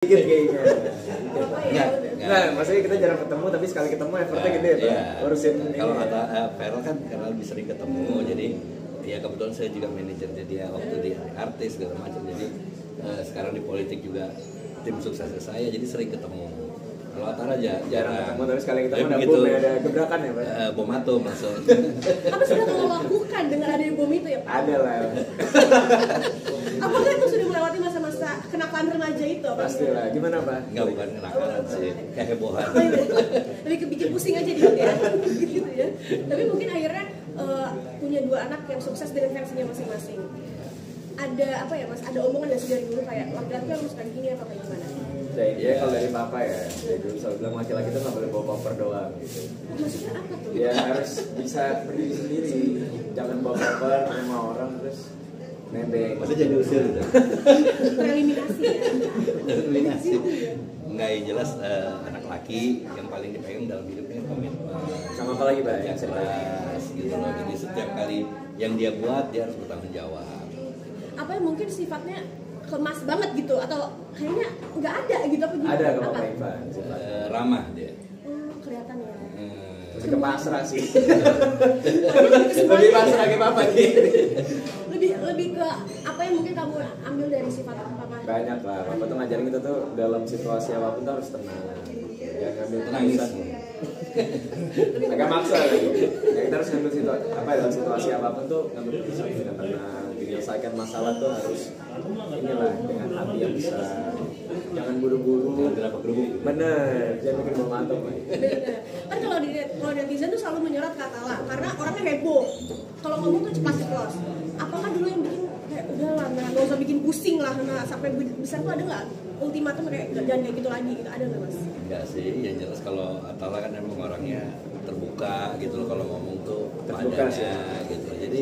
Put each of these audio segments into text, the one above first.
Dikit kayaknya. Enggak. maksudnya kita jarang ketemu tapi sekali ketemu effortnya gede ya, Pak. Iya. Urusin Kalau ini. kata Feral kan karena lebih sering ketemu, jadi ya kebetulan saya juga manajernya dia waktu di artis segala macam, jadi sekarang di politik juga tim suksesnya saya, jadi sering ketemu. Kalau Atara aja Jarang ketemu tapi sekali ketemu ada begitu, bom ya, ada gebrakan ya, Pak. bom atom masuk. Apa sudah kamu lakukan dengan adanya bom itu ya Pak? Ada lah. Apakah itu sudah melewati masa-masa kenakalan remaja itu? Pastilah. Gimana, Pak? Enggak, bukan kenakalan sih, kehebohan. Lebih kebikin pusing aja gitu ya. Gitu ya. Tapi mungkin akhirnya punya dua anak yang sukses dengan versinya masing-masing. Ada apa ya Mas? Ada omongan dari dulu kayak laki-laki harus kayak gini atau kayak gimana? Jadi kalau dari papa ya, dari dulu selalu bilang laki-laki itu nggak boleh bawa koper doang gitu. Maksudnya apa tuh? Ya harus bisa berdiri sendiri, jangan bawa koper sama orang terus nebeng. Masa jadi usir gitu? Tereliminasi ya. Eliminasi. Enggak, yang jelas anak laki yang paling dipegang dalam hidupnya komitmen. Sama apa lagi, Pak? Yang keras gitu loh. Jadi setiap kali yang dia buat dia harus bertanggung jawab. Apa yang mungkin sifatnya kemas banget gitu atau kayaknya nggak ada gitu apa gimana? Ada kalau Apa? Pak Ivan. Ramah dia. Kelihatan ya. Terus ke pasrah sih. Lebih Lebih pasrah ke papa nih. lebih ke apa yang mungkin kamu ambil dari sifat papa? Banyak lah, papa tuh ngajarin kita tuh dalam situasi apapun tuh harus tenang. Ya ngambil Nangis. keputusan. Agak maksa lagi. Ya kita harus ngambil situasi dalam situasi apapun tuh ngambil keputusan dengan tenang. Menyelesaikan masalah tuh harus inilah dengan hati yang besar. Jangan buru-buru. Kenapa kerubuk? Bener, jangan bikin bom atom. Bener. Kan kalau netizen tuh selalu menyorot kata lah karena orangnya heboh. Kalau ngomong tuh cepat ceplos. Apakah dulu yang bikin kayak udah lah, nggak usah bikin pusing lah, nah sampai besar tuh ada nggak ultimatum kayak jangan kayak gitu lagi gitu, ada nggak Mas? Enggak sih, yang jelas kalau Atala kan emang orangnya terbuka gitu loh, kalau ngomong tuh Terbuka sih. padanya gitu. Jadi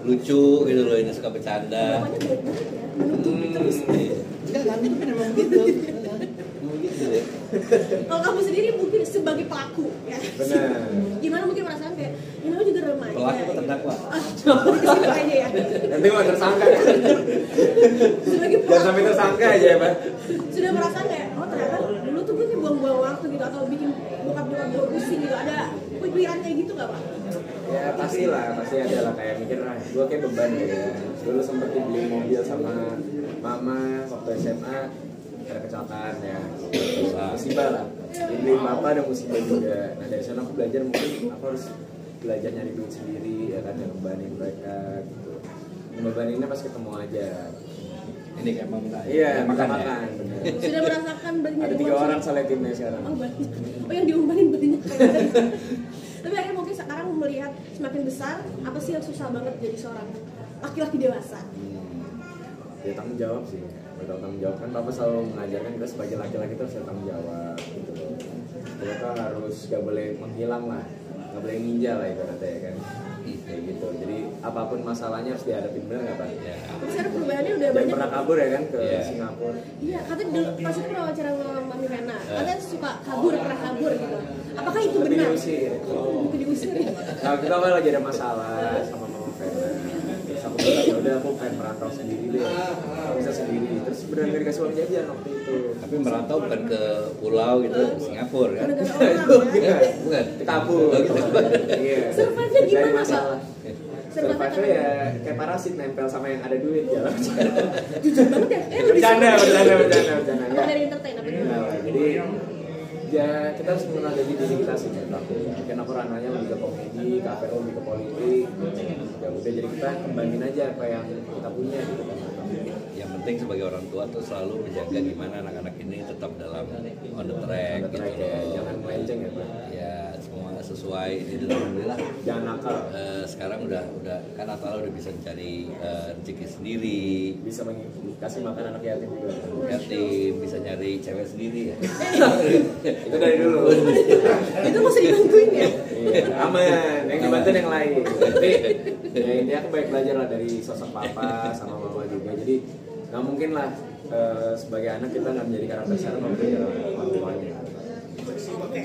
lucu gitu loh, ini suka bercanda. Bapaknya baik banget ya, menutupi terus. Enggak kan, itu kan emang begitu. Emang gitu deh. Kalau kamu sendiri mungkin sebagai pelaku ya. Bener. Gimana mungkin perasaan kayak ini aku juga remaja. Pelaku atau terdakwa? Jadi kesini kayaknya ya. Nanti mau tersangka ya. Sebagai Jangan sampai pelaku tersangka aja ya, Pak. sudah merasa kayak oh ternyata dulu tuh gue kayak buang-buang waktu gitu atau bikin bokap gue pusing gitu, ada pikiran kayak gitu nggak Pak? Ya pastilah, pasti ada lah kayak mikir gue kayak beban ya. Dulu sempet dibeli mobil sama mama waktu SMA, ada kecelakaan ya, musibah lah. Dibeli bapak ada musibah juga. Nah dari sana aku belajar mungkin aku harus belajar nyari duit sendiri ya kan, yang bebanin mereka gitu. Bebaninnya pas ketemu aja. Ini kayak mau minta Iya, makan ya? makan. Bener. Sudah merasakan berarti Ada 3 orang soalnya timnya sekarang. Oh banyak. Oh yang diumbanin berarti. Tapi akhirnya mungkin sekarang melihat semakin besar, apa sih yang susah banget jadi seorang laki-laki dewasa? Ya tanggung jawab sih. Bertanggung jawab kan Bapak selalu mengajarkan kita sebagai laki-laki itu harus bertanggung jawab gitu. Kita harus gak boleh menghilang lah, gak boleh ninja lah ibaratnya ya kan. Kayak gitu. Jadi apapun masalahnya harus dihadapin, bener nggak Pak? Ya. Tapi sekarang perubahannya udah Jangan banyak. pernah kabur ya kan ke Iya. Singapura. Iya, katanya dulu pas itu pernah wawancara sama Mami Rena, katanya suka kabur, pernah kabur gitu. Apakah itu Tapi benar? diusir. Itu diusir ya? Nah kita kan lagi ada masalah sama Mama Fena. Terus aku bilang ya udah aku pengen merantau sendiri deh. Aku bisa sendiri. Terus benar nggak dikasih uang jajan waktu itu. Tapi merantau bukan ke pulau gitu, Singapura Ke kan? negara Itu orang ya. gimana? Bukan. Kabur. Oh, gitu. Iya. Survive-nya Dari gimana, masalah. Survive-nya Survive ya kayak parasit nempel sama yang ada duit ya. Jujur banget ya? Lebih Bercanda. apa Ya. dari entertain apa gimana? Nah, jadi ya kita harus mengenali diri kita sih menurut aku. Mungkin aku ranahnya lebih ke komedi, KPO lebih ke politik. Ya udah jadi kita kembangin aja apa yang kita punya gitu kan. Yang penting sebagai orang tua tuh selalu menjaga gimana anak-anak ini tetap dalam on the track Ada gitu track ya, loh. jangan melenceng ya Pak. Ya semua sesuai ini dan alhamdulillah Jangan nakal. sekarang udah kan Atala udah bisa mencari rezeki sendiri, Bisa kasih makan anak yatim juga. yatim, bisa nyari cewek sendiri ya. Itu dari dulu. Itu masih dibantuin ya? Iya, aman. Yang dibantuin yang lain. Tapi ya ini aku baik belajar lah dari sosok papa sama mama juga. Jadi nggak mungkin lah sebagai anak kita nggak menjadi karakter sekarang kalau belajar orang tuanya. Oke,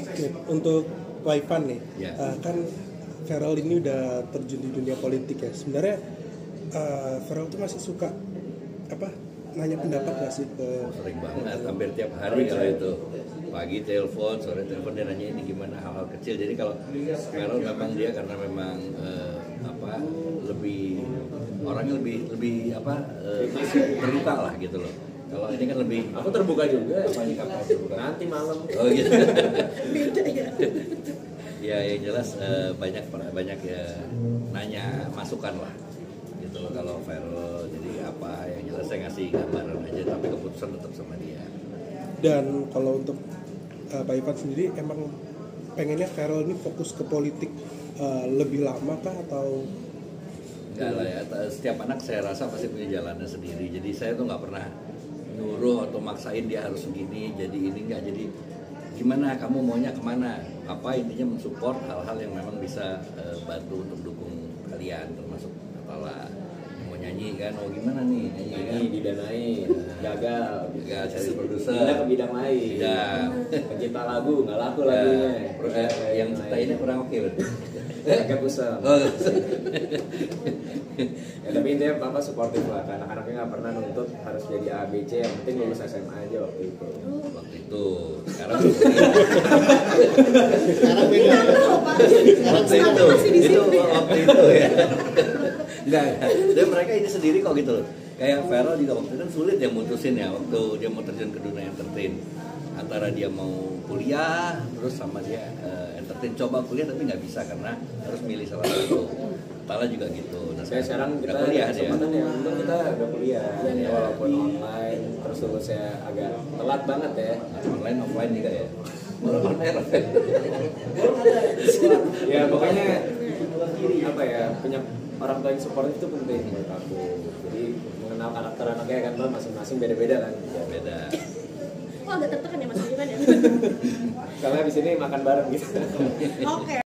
untuk Waifan nih, Ya. kan Feral ini udah terjun di dunia politik ya. Sebenarnya Feral tuh masih suka apa nanya pendapat nggak sih ke Sering banget, hampir tiap hari kalau itu. Pagi telepon, sore telepon, dia nanya ini gimana, hal-hal kecil. Jadi kalau Ferrell memang dia karena memang lebih orangnya lebih terbuka lah gitu loh. Kalau ini kan lebih Aku terbuka juga. apa nih kamu terbuka? Nanti malam. Oh gitu. Beda ya. Ya yang jelas banyak ya nanya masukan lah gitu loh kalau Ferrell. Jadi apa yang jelas saya ngasih gambaran aja, tapi keputusan tetap sama dia. dan kalau untuk Pak Ivan sendiri emang pengennya Ferrell ini fokus ke politik lebih lama kah atau Enggak lah ya, setiap anak saya rasa pasti punya jalannya sendiri. Jadi saya tuh nggak pernah nyuruh atau maksain dia harus begini, jadi ini enggak. Jadi gimana kamu maunya kemana? Apa intinya mensupport hal-hal yang memang bisa bantu untuk dukung kalian, termasuk katalah mau nyanyi kan, oh gimana nih nyanyi kan? Nyanyi didanai, gagal. Gagal cari produser. Pindah ke bidang lain. Bidang. Pencipta lagu, nggak laku lagunya. Terus yang ciptainnya kurang oke berarti. Agak kusam. Oh, Ya, tapi intinya papa suportif lah, karena anak-anaknya nggak pernah nuntut harus jadi A, B, C, yang penting lulus SMA aja waktu itu. waktu itu. Sekarang Ini tante loh Pak. waktu Tante itu masih di itu sini. waktu itu ya. Enggak. Dan mereka ini sendiri kok gitu loh. Kayak Ferrell juga waktu itu kan sulit ya mutusin ya waktu dia mau terjun ke dunia entertain. Antara dia mau kuliah terus sama dia entertain, coba kuliah tapi nggak bisa karena harus milih salah satu. Tala juga gitu. Nah, Saya sekarang kita nggak kuliah dia. kesempatan ya, untung kita udah kuliah ya, walaupun online, terus lulusnya agak telat banget ya. Online offline juga ya. Online offline. Ya pokoknya apa ya, punya orang tua yang supportif itu penting menurut aku. Jadi mengenal karakter anaknya kan masing-masing beda-beda kan. Ya beda. Oh agak tertekan ya Mas Ivan ya. Karena di sini makan bareng gitu. Oke